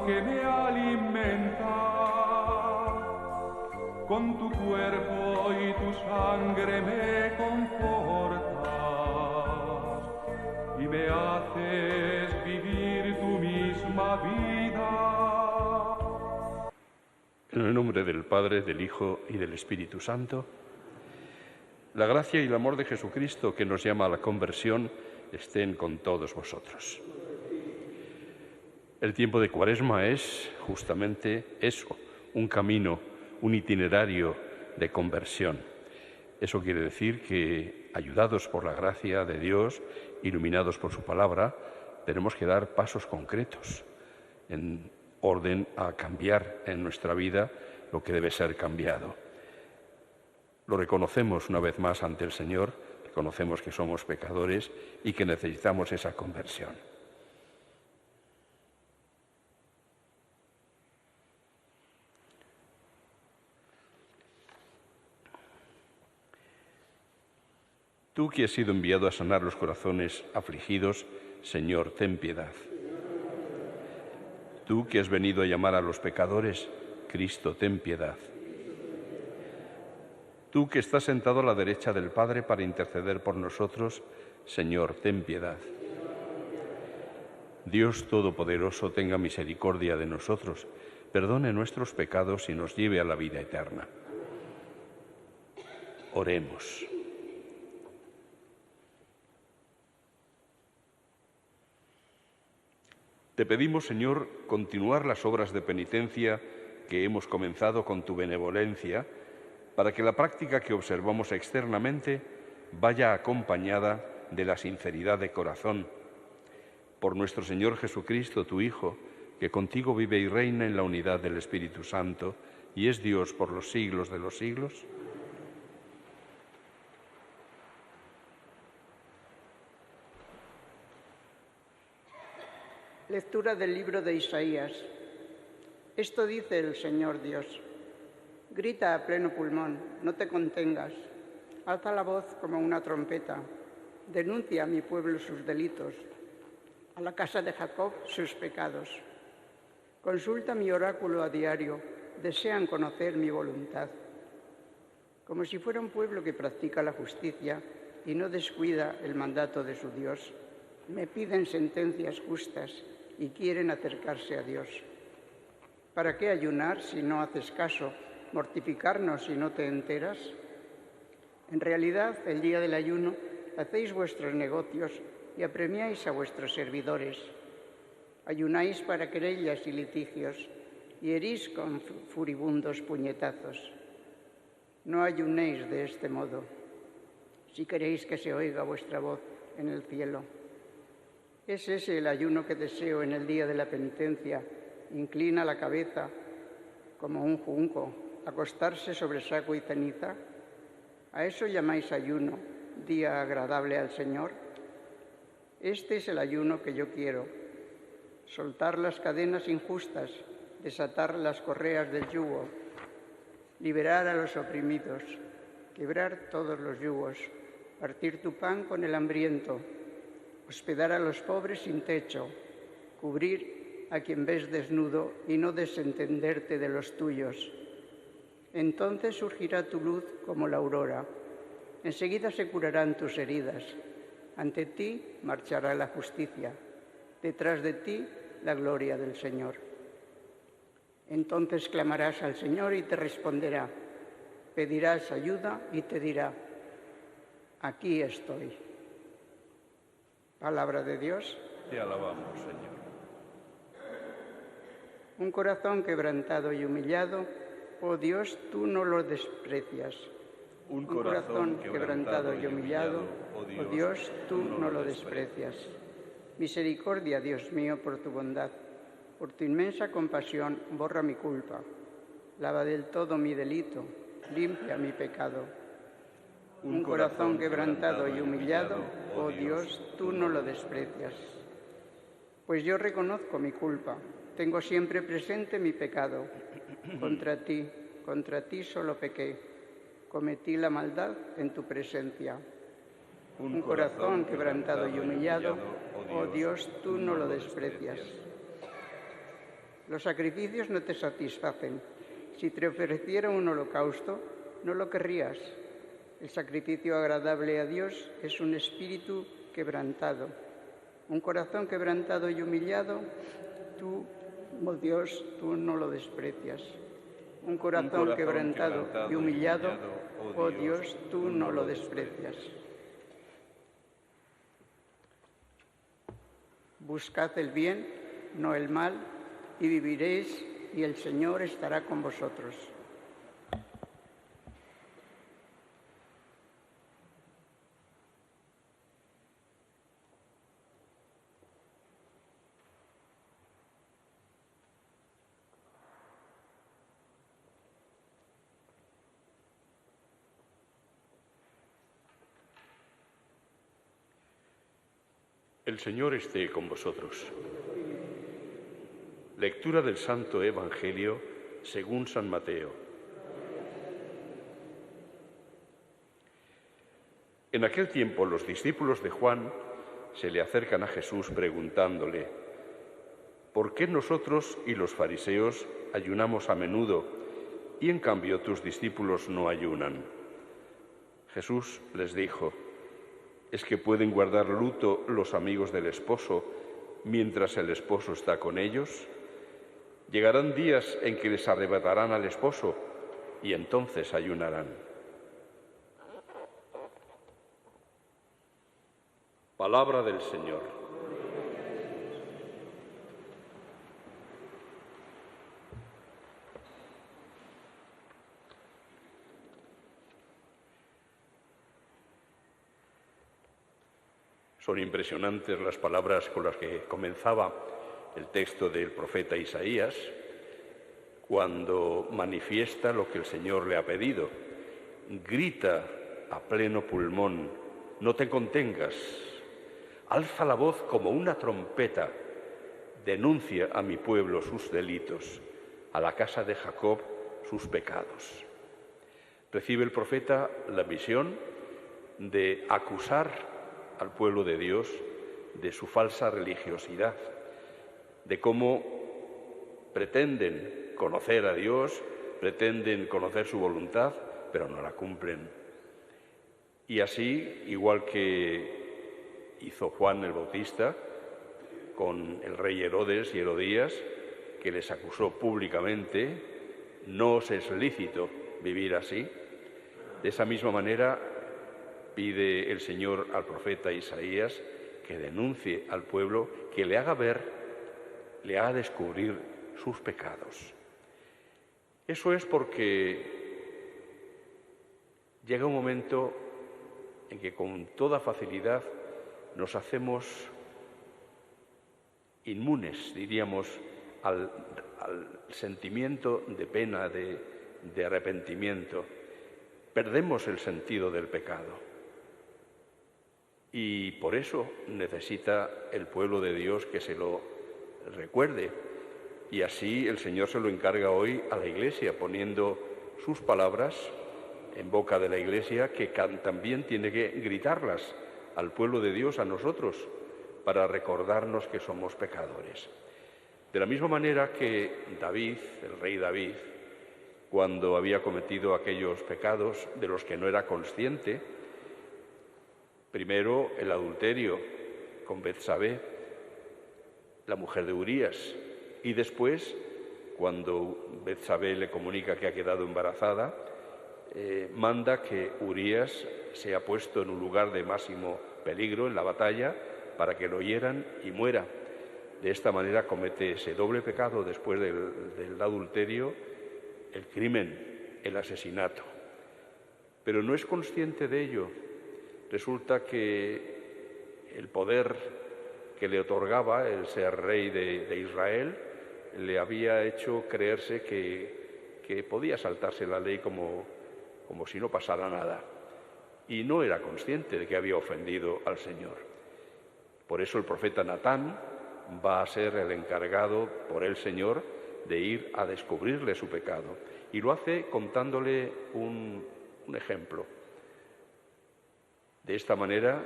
que me alimenta. Con tu cuerpo y tu sangre me confortas y me haces vivir tu misma vida. En el nombre del Padre, del Hijo y del Espíritu Santo, la gracia y el amor de Jesucristo que nos llama a la conversión estén con todos vosotros. El tiempo de Cuaresma es justamente eso, un camino, un itinerario de conversión. Eso quiere decir que, ayudados por la gracia de Dios, iluminados por su palabra, tenemos que dar pasos concretos en orden a cambiar en nuestra vida lo que debe ser cambiado. Lo reconocemos una vez más ante el Señor, reconocemos que somos pecadores y que necesitamos esa conversión. Tú que has sido enviado a sanar los corazones afligidos, Señor, ten piedad. Tú que has venido a llamar a los pecadores, Cristo, ten piedad. Tú que estás sentado a la derecha del Padre para interceder por nosotros, Señor, ten piedad. Dios Todopoderoso tenga misericordia de nosotros, perdone nuestros pecados y nos lleve a la vida eterna. Oremos. Te pedimos, Señor, continuar las obras de penitencia que hemos comenzado con tu benevolencia, para que la práctica que observamos externamente vaya acompañada de la sinceridad de corazón. Por nuestro Señor Jesucristo, tu Hijo, que contigo vive y reina en la unidad del Espíritu Santo, y es Dios por los siglos de los siglos. Lectura del libro de Isaías. Esto dice el Señor Dios. Grita a pleno pulmón, no te contengas. Alza la voz como una trompeta. Denuncia a mi pueblo sus delitos, a la casa de Jacob sus pecados. Consulta mi oráculo a diario, desean conocer mi voluntad. Como si fuera un pueblo que practica la justicia y no descuida el mandato de su Dios. Me piden sentencias justas y quieren acercarse a Dios. ¿Para qué ayunar si no haces caso? ¿Mortificarnos si no te enteras? En realidad, el día del ayuno, hacéis vuestros negocios y apremiáis a vuestros servidores. Ayunáis para querellas y litigios y herís con furibundos puñetazos. No ayunéis de este modo, si queréis que se oiga vuestra voz en el cielo. ¿Es ese el ayuno que deseo en el día de la penitencia? Inclina la cabeza como un junco, acostarse sobre saco y ceniza. ¿A eso llamáis ayuno, día agradable al Señor? Este es el ayuno que yo quiero: soltar las cadenas injustas, desatar las correas del yugo, liberar a los oprimidos, quebrar todos los yugos, partir tu pan con el hambriento, hospedar a los pobres sin techo, cubrir a quien ves desnudo y no desentenderte de los tuyos. Entonces surgirá tu luz como la aurora. Enseguida se curarán tus heridas. Ante ti marchará la justicia. Detrás de ti la gloria del Señor. Entonces clamarás al Señor y te responderá. Pedirás ayuda y te dirá: aquí estoy. Palabra de Dios. Te alabamos, Señor. Un corazón quebrantado y humillado, oh Dios, tú no lo desprecias. Un corazón quebrantado y humillado, oh Dios, tú no lo desprecias. Misericordia, Dios mío, por tu bondad. Por tu inmensa compasión, borra mi culpa. Lava del todo mi delito, limpia mi pecado. Un corazón quebrantado y humillado, oh Dios, tú no lo desprecias. Pues yo reconozco mi culpa, tengo siempre presente mi pecado. Contra ti solo pequé, cometí la maldad en tu presencia. Un corazón quebrantado y humillado, oh Dios, tú no lo desprecias. Los sacrificios no te satisfacen. Si te ofreciera un holocausto, no lo querrías. El sacrificio agradable a Dios es un espíritu quebrantado. Un corazón quebrantado y humillado, tú, oh Dios, tú no lo desprecias. Un corazón quebrantado y humillado, oh Dios, tú no lo desprecias. Buscad el bien, no el mal, y viviréis, y el Señor estará con vosotros. El Señor esté con vosotros. Lectura del Santo Evangelio según San Mateo. En aquel tiempo los discípulos de Juan se le acercan a Jesús preguntándole: ¿por qué nosotros y los fariseos ayunamos a menudo y en cambio tus discípulos no ayunan? Jesús les dijo: ¿es que pueden guardar luto los amigos del esposo mientras el esposo está con ellos? Llegarán días en que les arrebatarán al esposo y entonces ayunarán. Palabra del Señor. Son impresionantes las palabras con las que comenzaba el texto del profeta Isaías, cuando manifiesta lo que el Señor le ha pedido. Grita a pleno pulmón, no te contengas, alza la voz como una trompeta, denuncia a mi pueblo sus delitos, a la casa de Jacob sus pecados. Recibe el profeta la misión de acusar al pueblo de Dios de su falsa religiosidad, de cómo pretenden conocer a Dios, pretenden conocer su voluntad, pero no la cumplen. Y así, igual que hizo Juan el Bautista con el rey Herodes y Herodías, que les acusó públicamente, no os es lícito vivir así. De esa misma manera pide el Señor al profeta Isaías que denuncie al pueblo, que le haga ver, le haga descubrir sus pecados. Eso es porque llega un momento en que con toda facilidad nos hacemos inmunes, diríamos, al sentimiento de pena, de arrepentimiento. Perdemos el sentido del pecado. Y por eso necesita el pueblo de Dios que se lo recuerde. Y así el Señor se lo encarga hoy a la Iglesia, poniendo sus palabras en boca de la Iglesia, que también tiene que gritarlas al pueblo de Dios, a nosotros, para recordarnos que somos pecadores. De la misma manera que David, el rey David, cuando había cometido aquellos pecados de los que no era consciente, primero el adulterio con Betsabé, la mujer de Urías, y después, cuando Betsabé le comunica que ha quedado embarazada, manda que Urías sea puesto en un lugar de máximo peligro en la batalla para que lo hieran y muera. De esta manera comete ese doble pecado después del adulterio, el crimen, el asesinato. Pero no es consciente de ello. Resulta que el poder que le otorgaba el ser rey de Israel le había hecho creerse que podía saltarse la ley como si no pasara nada. Y no era consciente de que había ofendido al Señor. Por eso el profeta Natán va a ser el encargado por el Señor de ir a descubrirle su pecado. Y lo hace contándole un ejemplo. De esta manera,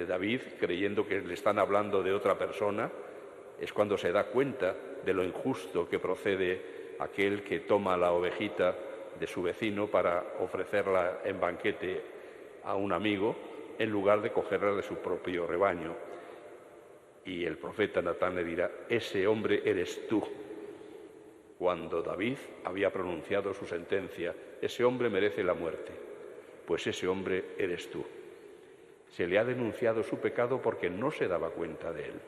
David, creyendo que le están hablando de otra persona, es cuando se da cuenta de lo injusto que procede aquel que toma la ovejita de su vecino para ofrecerla en banquete a un amigo en lugar de cogerla de su propio rebaño. Y el profeta Natán le dirá: ese hombre eres tú. Cuando David había pronunciado su sentencia: ese hombre merece la muerte, pues ese hombre eres tú. Se le ha denunciado su pecado porque no se daba cuenta de él.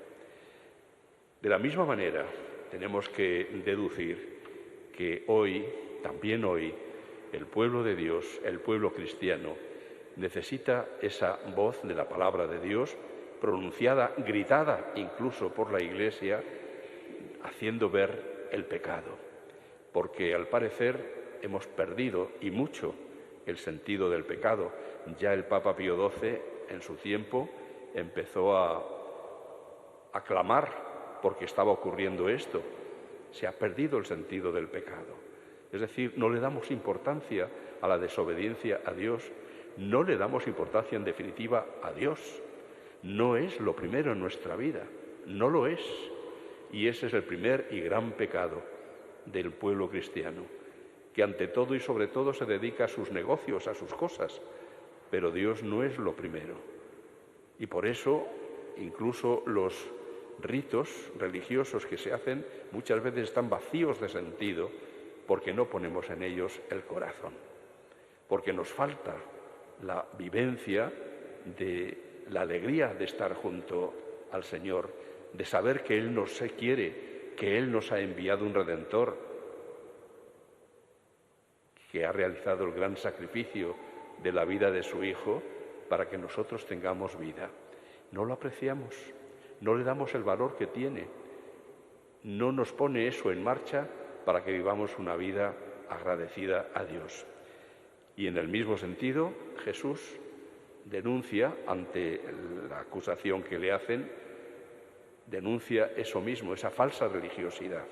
De la misma manera, tenemos que deducir que hoy, también hoy, el pueblo de Dios, el pueblo cristiano, necesita esa voz de la palabra de Dios, pronunciada, gritada incluso por la Iglesia, haciendo ver el pecado. Porque al parecer hemos perdido, y mucho, el sentido del pecado. Ya el Papa Pío XII, en su tiempo, empezó a clamar porque estaba ocurriendo esto. Se ha perdido el sentido del pecado. Es decir, no le damos importancia a la desobediencia a Dios, no le damos importancia en definitiva a Dios. No es lo primero en nuestra vida, no lo es. Y ese es el primer y gran pecado del pueblo cristiano, que ante todo y sobre todo se dedica a sus negocios, a sus cosas, pero Dios no es lo primero. Y por eso incluso los ritos religiosos que se hacen muchas veces están vacíos de sentido porque no ponemos en ellos el corazón, porque nos falta la vivencia de la alegría de estar junto al Señor, de saber que Él nos quiere, que Él nos ha enviado un Redentor, que ha realizado el gran sacrificio de la vida de su Hijo para que nosotros tengamos vida. No lo apreciamos, no le damos el valor que tiene, no nos pone eso en marcha para que vivamos una vida agradecida a Dios. Y en el mismo sentido, Jesús denuncia ante la acusación que le hacen, denuncia eso mismo, esa falsa religiosidad.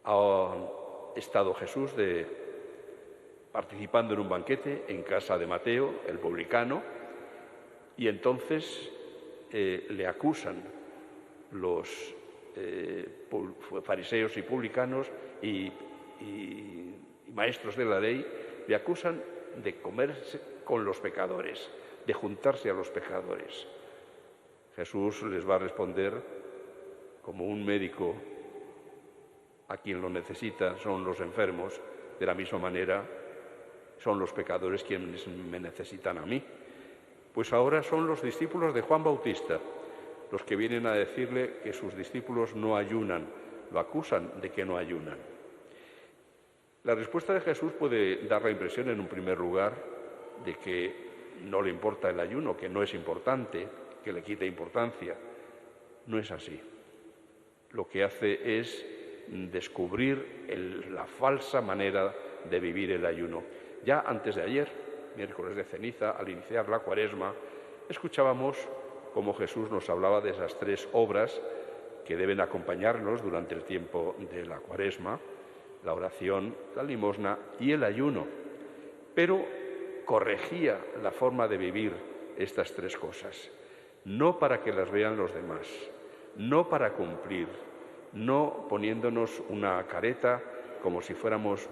Ha estado Jesús participando en un banquete en casa de Mateo, el publicano, y entonces le acusan los fariseos y publicanos y maestros de la ley, le acusan de comerse con los pecadores, de juntarse a los pecadores. Jesús les va a responder como un médico a quien lo necesita son los enfermos, de la misma manera son los pecadores quienes me necesitan a mí. Pues ahora son los discípulos de Juan Bautista los que vienen a decirle que sus discípulos no ayunan, lo acusan de que no ayunan. La respuesta de Jesús puede dar la impresión, en un primer lugar, de que no le importa el ayuno, que no es importante, que le quita importancia. No es así. Lo que hace es descubrir la falsa manera de vivir el ayuno. Ya antes de ayer, miércoles de ceniza, al iniciar la Cuaresma, escuchábamos cómo Jesús nos hablaba de esas tres obras que deben acompañarnos durante el tiempo de la Cuaresma: la oración, la limosna y el ayuno. Pero corregía la forma de vivir estas tres cosas, no para que las vean los demás, no para cumplir, no poniéndonos una careta como si fuéramos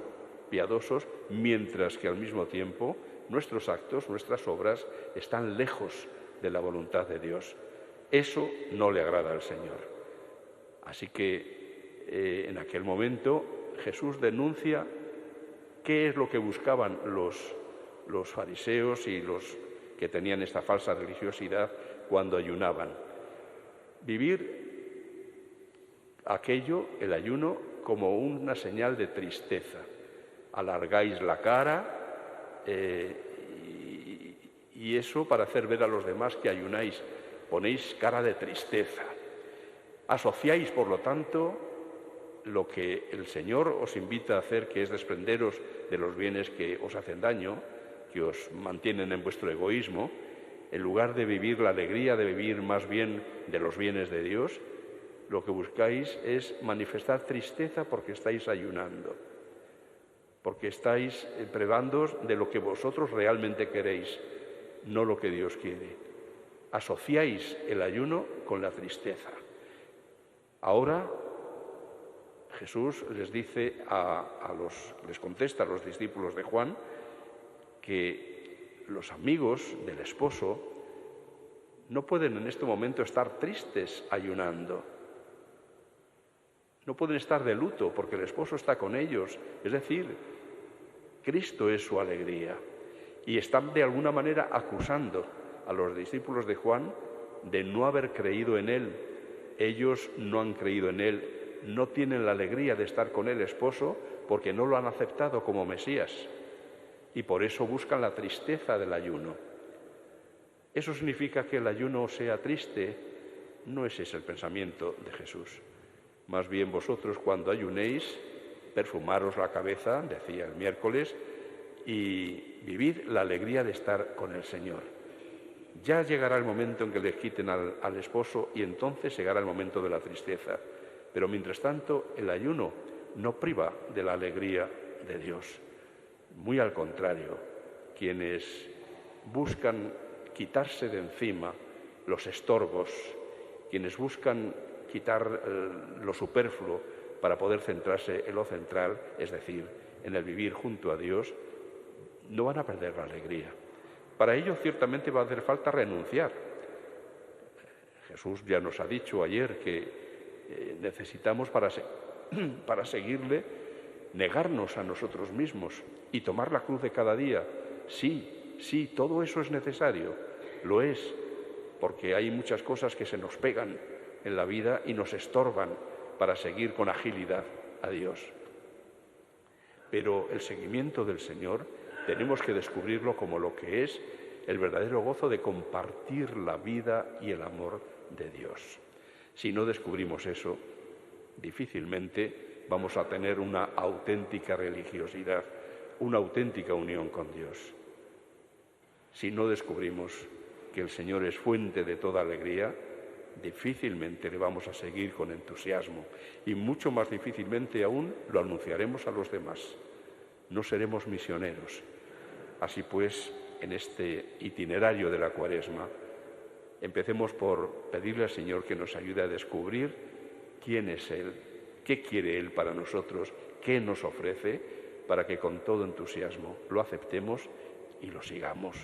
piadosos, mientras que al mismo tiempo nuestros actos, nuestras obras están lejos de la voluntad de Dios. Eso no le agrada al Señor. Así que en aquel momento Jesús denuncia qué es lo que buscaban los fariseos y los que tenían esta falsa religiosidad cuando ayunaban. Vivir aquello, el ayuno, como una señal de tristeza. Alargáis la cara y eso para hacer ver a los demás que ayunáis. Ponéis cara de tristeza. Asociáis, por lo tanto, lo que el Señor os invita a hacer, que es desprenderos de los bienes que os hacen daño, que os mantienen en vuestro egoísmo, en lugar de vivir la alegría de vivir más bien de los bienes de Dios, lo que buscáis es manifestar tristeza porque estáis ayunando, porque estáis privándoos de lo que vosotros realmente queréis, no lo que Dios quiere. Asociáis el ayuno con la tristeza. Ahora Jesús les dice les contesta a los discípulos de Juan que los amigos del esposo no pueden en este momento estar tristes ayunando. No pueden estar de luto porque el esposo está con ellos. Es decir, Cristo es su alegría. Y están de alguna manera acusando a los discípulos de Juan de no haber creído en él. Ellos no han creído en él, no tienen la alegría de estar con el esposo porque no lo han aceptado como Mesías. Y por eso buscan la tristeza del ayuno. ¿Eso significa que el ayuno sea triste? No ese es el pensamiento de Jesús. Más bien vosotros cuando ayunéis, perfumaros la cabeza, decía el miércoles, y vivid la alegría de estar con el Señor. Ya llegará el momento en que les quiten al esposo y entonces llegará el momento de la tristeza. Pero mientras tanto, el ayuno no priva de la alegría de Dios. Muy al contrario, quienes buscan quitarse de encima los estorbos, quienes buscan quitar lo superfluo para poder centrarse en lo central, es decir, en el vivir junto a Dios, no van a perder la alegría. Para ello ciertamente va a hacer falta renunciar. Jesús ya nos ha dicho ayer que necesitamos para seguirle negarnos a nosotros mismos y tomar la cruz de cada día. Sí, todo eso es necesario, lo es, porque hay muchas cosas que se nos pegan en la vida y nos estorban para seguir con agilidad a Dios. Pero el seguimiento del Señor tenemos que descubrirlo como lo que es el verdadero gozo de compartir la vida y el amor de Dios. Si no descubrimos eso, difícilmente vamos a tener una auténtica religiosidad, una auténtica unión con Dios. Si no descubrimos que el Señor es fuente de toda alegría, difícilmente le vamos a seguir con entusiasmo y mucho más difícilmente aún lo anunciaremos a los demás. No seremos misioneros. Así pues, en este itinerario de la Cuaresma, empecemos por pedirle al Señor que nos ayude a descubrir quién es Él, qué quiere Él para nosotros, qué nos ofrece, para que con todo entusiasmo lo aceptemos y lo sigamos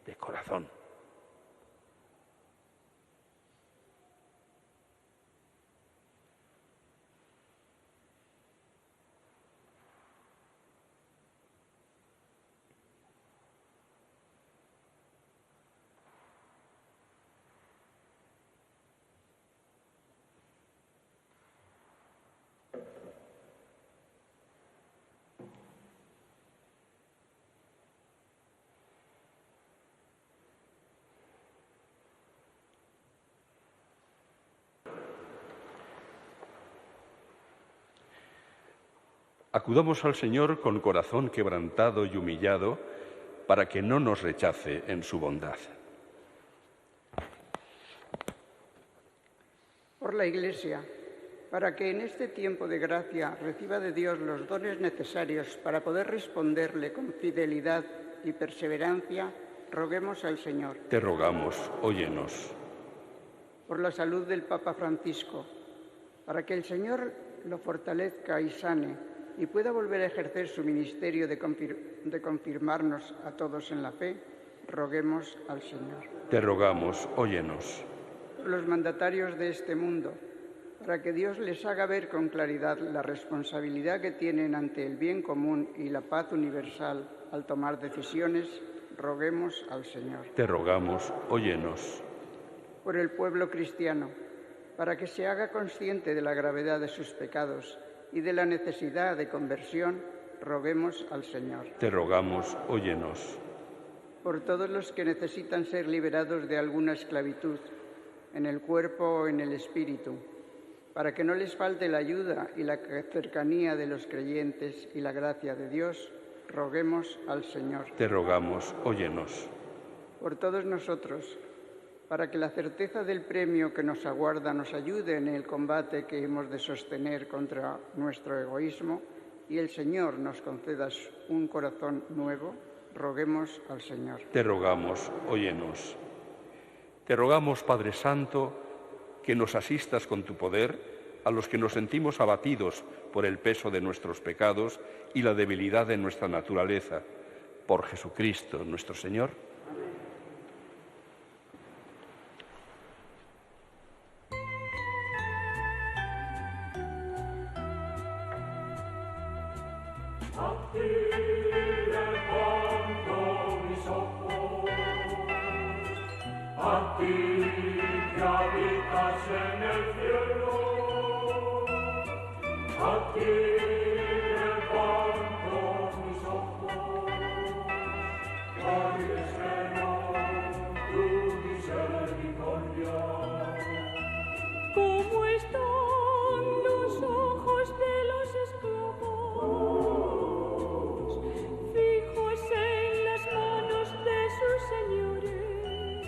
de corazón. Acudamos al Señor con corazón quebrantado y humillado para que no nos rechace en su bondad. Por la Iglesia, para que en este tiempo de gracia reciba de Dios los dones necesarios para poder responderle con fidelidad y perseverancia, roguemos al Señor. Te rogamos, óyenos. Por la salud del Papa Francisco, para que el Señor lo fortalezca y sane y pueda volver a ejercer su ministerio de confirmarnos a todos en la fe, roguemos al Señor. Te rogamos, óyenos. Por los mandatarios de este mundo, para que Dios les haga ver con claridad la responsabilidad que tienen ante el bien común y la paz universal al tomar decisiones, roguemos al Señor. Te rogamos, óyenos. Por el pueblo cristiano, para que se haga consciente de la gravedad de sus pecados y de la necesidad de conversión, roguemos al Señor. Te rogamos, óyenos. Por todos los que necesitan ser liberados de alguna esclavitud, en el cuerpo o en el espíritu, para que no les falte la ayuda y la cercanía de los creyentes y la gracia de Dios, roguemos al Señor. Te rogamos, óyenos. Por todos nosotros, para que la certeza del premio que nos aguarda nos ayude en el combate que hemos de sostener contra nuestro egoísmo y el Señor nos conceda un corazón nuevo, roguemos al Señor. Te rogamos, óyenos. Te rogamos, Padre Santo, que nos asistas con tu poder a los que nos sentimos abatidos por el peso de nuestros pecados y la debilidad de nuestra naturaleza. Por Jesucristo nuestro Señor. ¿Cómo están los ojos de los esclavos, fijos en las manos de sus señores?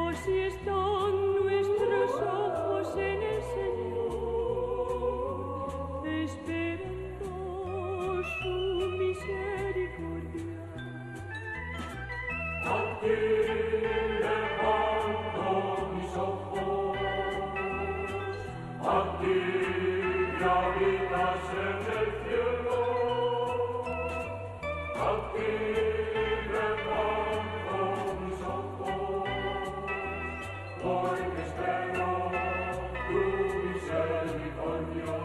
Así están nuestros ojos en el Señor, esperando su misericordia. A ti levanto mis ojos, a ti que habitas en el cielo, a ti levanto mis ojos, porque espero tu misericordia.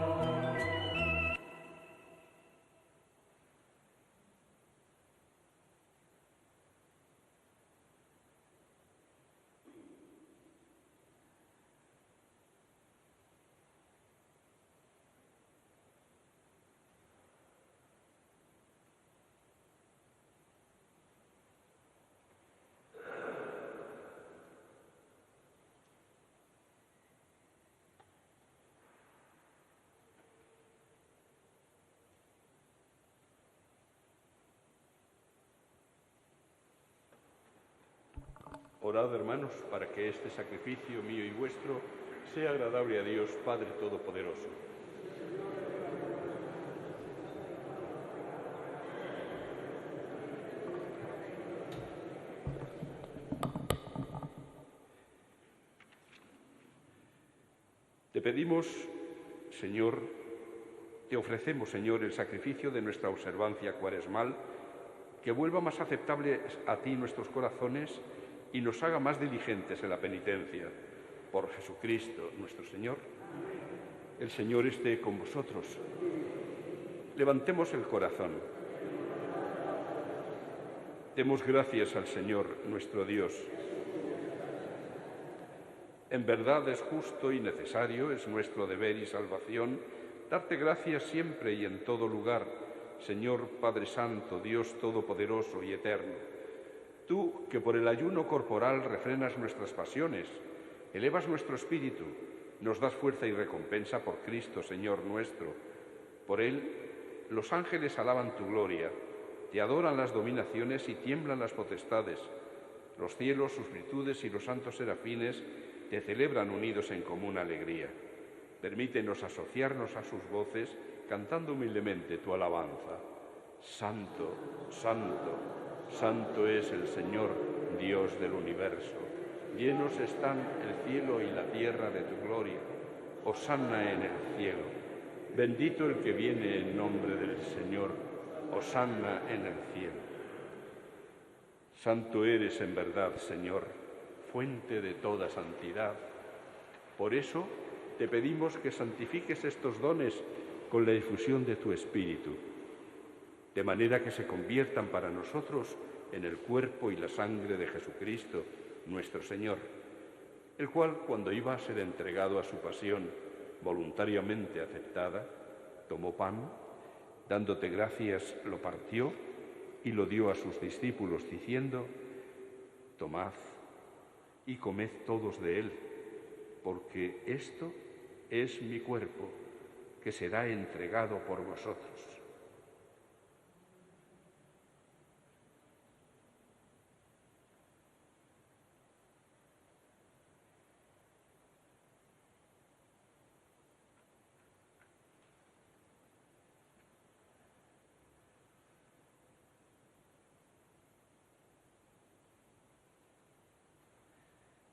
Orad, hermanos, para que este sacrificio mío y vuestro sea agradable a Dios, Padre Todopoderoso. Te pedimos, Señor, te ofrecemos, Señor, el sacrificio de nuestra observancia cuaresmal, que vuelva más aceptable a ti nuestros corazones y nos haga más diligentes en la penitencia. Por Jesucristo nuestro Señor. El Señor esté con vosotros. Levantemos el corazón. Demos gracias al Señor nuestro Dios. En verdad es justo y necesario, es nuestro deber y salvación, darte gracias siempre y en todo lugar, Señor Padre Santo, Dios Todopoderoso y Eterno. Tú, que por el ayuno corporal refrenas nuestras pasiones, elevas nuestro espíritu, nos das fuerza y recompensa por Cristo, Señor nuestro. Por Él, los ángeles alaban tu gloria, te adoran las dominaciones y tiemblan las potestades. Los cielos, sus virtudes y los santos serafines te celebran unidos en común alegría. Permítenos asociarnos a sus voces, cantando humildemente tu alabanza. Santo, santo, santo es el Señor, Dios del universo. Llenos están el cielo y la tierra de tu gloria. Hosanna en el cielo. Bendito el que viene en nombre del Señor. Hosanna en el cielo. Santo eres en verdad, Señor, fuente de toda santidad. Por eso te pedimos que santifiques estos dones con la difusión de tu Espíritu, de manera que se conviertan para nosotros en el cuerpo y la sangre de Jesucristo, nuestro Señor, el cual, cuando iba a ser entregado a su pasión voluntariamente aceptada, tomó pan, dándote gracias, lo partió y lo dio a sus discípulos, diciendo: tomad y comed todos de él, porque esto es mi cuerpo, que será entregado por vosotros.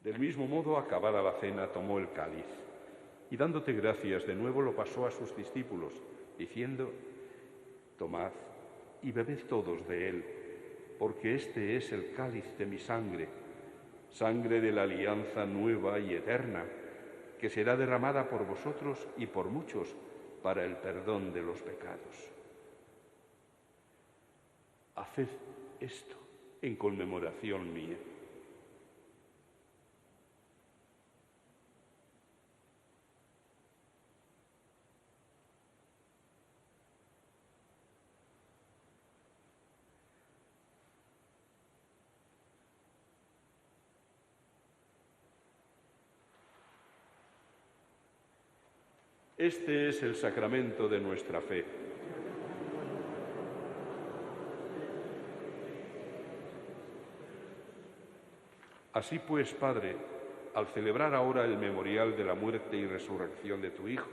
Del mismo modo, acabada la cena, tomó el cáliz, y dándote gracias de nuevo lo pasó a sus discípulos, diciendo: tomad y bebed todos de él, porque este es el cáliz de mi sangre, sangre de la alianza nueva y eterna, que será derramada por vosotros y por muchos para el perdón de los pecados. Haced esto en conmemoración mía. Este es el sacramento de nuestra fe. Así pues, Padre, al celebrar ahora el memorial de la muerte y resurrección de tu Hijo,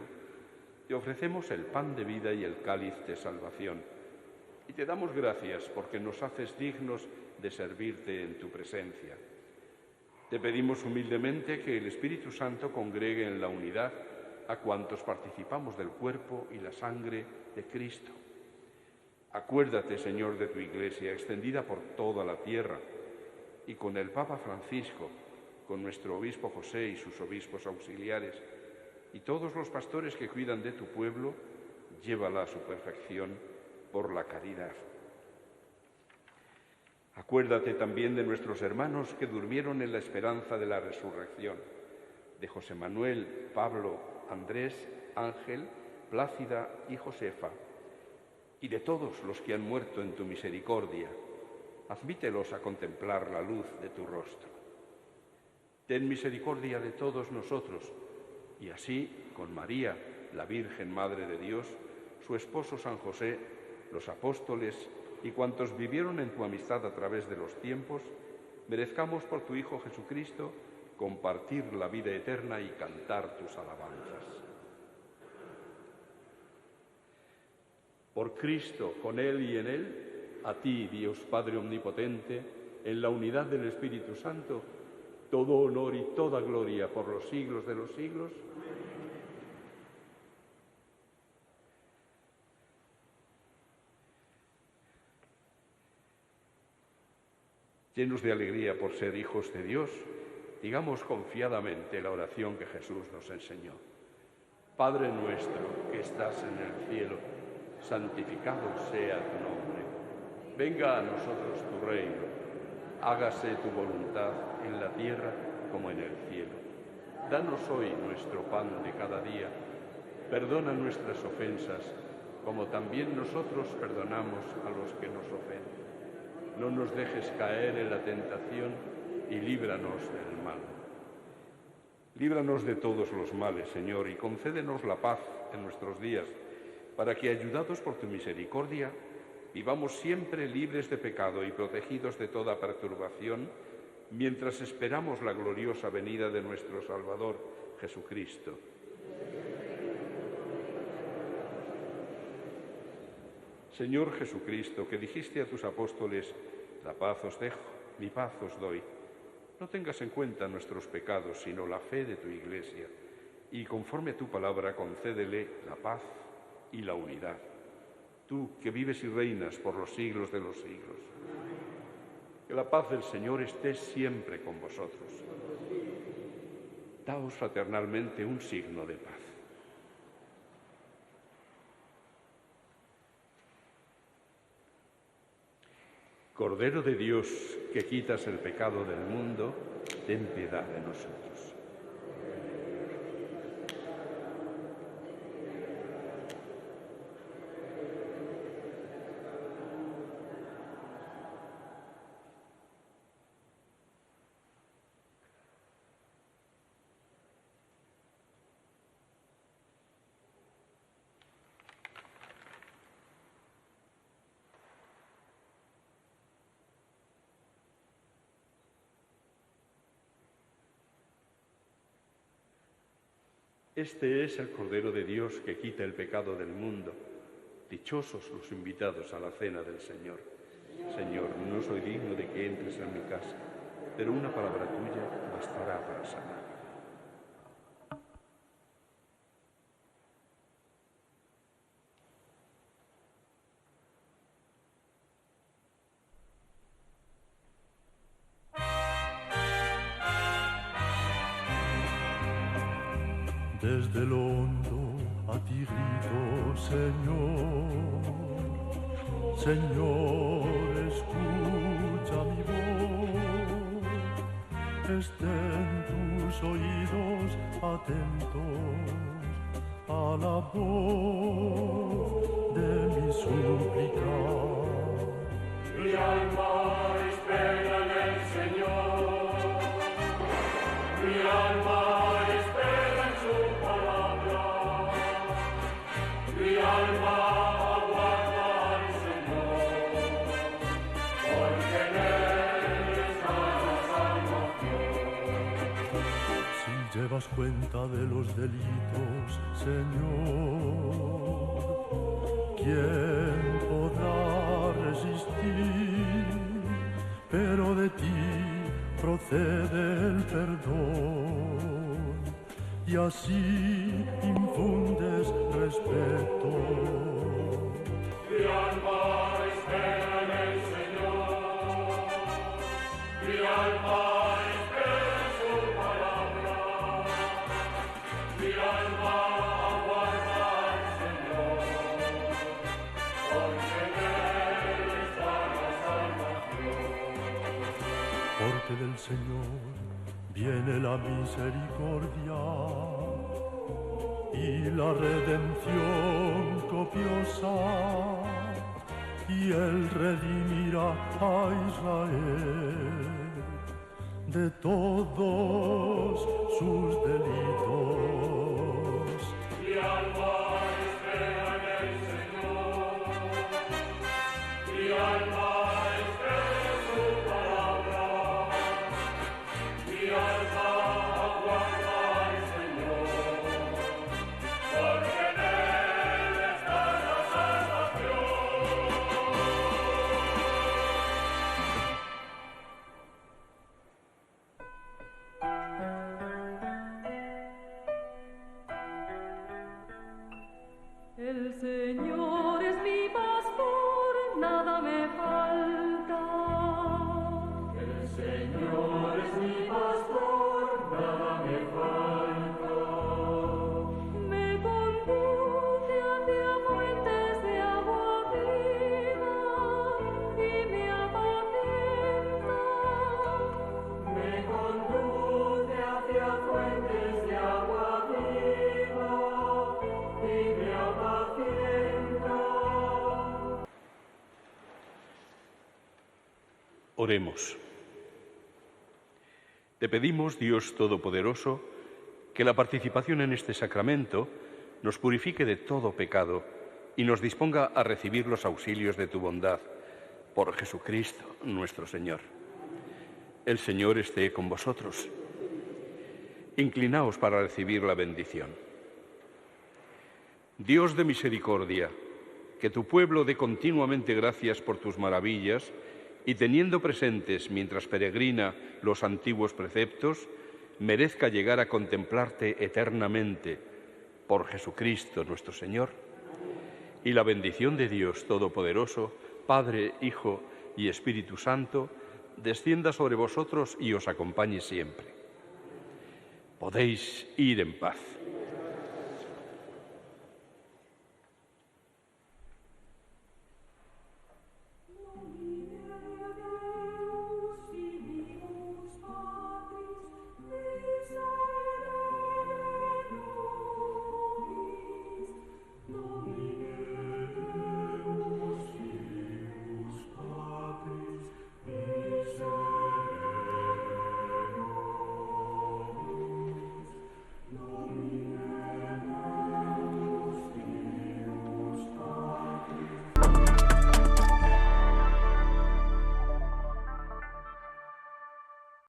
te ofrecemos el pan de vida y el cáliz de salvación. Y te damos gracias porque nos haces dignos de servirte en tu presencia. Te pedimos humildemente que el Espíritu Santo congregue en la unidad a cuantos participamos del cuerpo y la sangre de Cristo. Acuérdate, Señor, de tu Iglesia extendida por toda la tierra, y con el Papa Francisco, con nuestro obispo José y sus obispos auxiliares, y todos los pastores que cuidan de tu pueblo, llévala a su perfección por la caridad. Acuérdate también de nuestros hermanos que durmieron en la esperanza de la resurrección, de José Manuel, Pablo, Andrés, Ángel, Plácida y Josefa, y de todos los que han muerto en tu misericordia. Admítelos a contemplar la luz de tu rostro. Ten misericordia de todos nosotros, y así, con María, la Virgen Madre de Dios, su esposo San José, los apóstoles y cuantos vivieron en tu amistad a través de los tiempos, merezcamos por tu Hijo Jesucristo compartir la vida eterna y cantar tus alabanzas. Por Cristo, con Él y en Él, a ti, Dios Padre Omnipotente, en la unidad del Espíritu Santo, todo honor y toda gloria por los siglos de los siglos. Llenos de alegría por ser hijos de Dios, digamos confiadamente la oración que Jesús nos enseñó. Padre nuestro que estás en el cielo, santificado sea tu nombre. Venga a nosotros tu reino. Hágase tu voluntad en la tierra como en el cielo. Danos hoy nuestro pan de cada día. Perdona nuestras ofensas, como también nosotros perdonamos a los que nos ofenden. No nos dejes caer en la tentación y líbranos del mal. Líbranos de todos los males, Señor, y concédenos la paz en nuestros días, para que, ayudados por tu misericordia, vivamos siempre libres de pecado y protegidos de toda perturbación, mientras esperamos la gloriosa venida de nuestro Salvador, Jesucristo. Señor Jesucristo, que dijiste a tus apóstoles: la paz os dejo, mi paz os doy. No tengas en cuenta nuestros pecados, sino la fe de tu Iglesia, y conforme a tu palabra concédele la paz y la unidad. Tú, que vives y reinas por los siglos de los siglos. Que la paz del Señor esté siempre con vosotros. Daos fraternalmente un signo de paz. Cordero de Dios, que quitas el pecado del mundo, ten piedad de nosotros. Este es el Cordero de Dios que quita el pecado del mundo. Dichosos los invitados a la cena del Señor. Señor, no soy digno de que entres en mi casa, pero una palabra tuya bastará para sanar. Desde lo hondo a ti grito, Señor. Señor, escucha mi voz. Estén tus oídos atentos a la voz de mi súplica. Mi alma espera en el Señor. Mi alma espera en su palabra. Mi alma aguarda al Señor, porque en Él está la salvación. Si llevas cuenta de los delitos, Señor, ¿quién podrá resistir? Pero de ti procede el perdón y así infundes respeto. Mi alma espera en el Señor. Mi alma espera en su palabra. Mi alma aguarda al Señor, porque en Él está la salvación. Porque del Señor viene la misericordia y la redención copiosa, y Él redimirá a Israel de todos sus delitos. Mi alma espera en el Señor. Mi alma espera en su palabra. Mi alma aguarda al Señor, porque en Él está la salvación. El Señor es mi pastor, nada me falta. El Señor es mi pastor, nada me falta. Me conduce hacia fuentes de agua viva y me apacienta. Me conduce hacia fuentes de agua viva y me apacienta. Oremos. Te pedimos, Dios Todopoderoso, que la participación en este sacramento nos purifique de todo pecado y nos disponga a recibir los auxilios de tu bondad. Por Jesucristo, nuestro Señor. El Señor esté con vosotros. Inclinaos para recibir la bendición. Dios de misericordia, que tu pueblo dé continuamente gracias por tus maravillas y teniendo presentes mientras peregrina los antiguos preceptos, merezca llegar a contemplarte eternamente por Jesucristo nuestro Señor. Y la bendición de Dios Todopoderoso, Padre, Hijo y Espíritu Santo, descienda sobre vosotros y os acompañe siempre. Podéis ir en paz.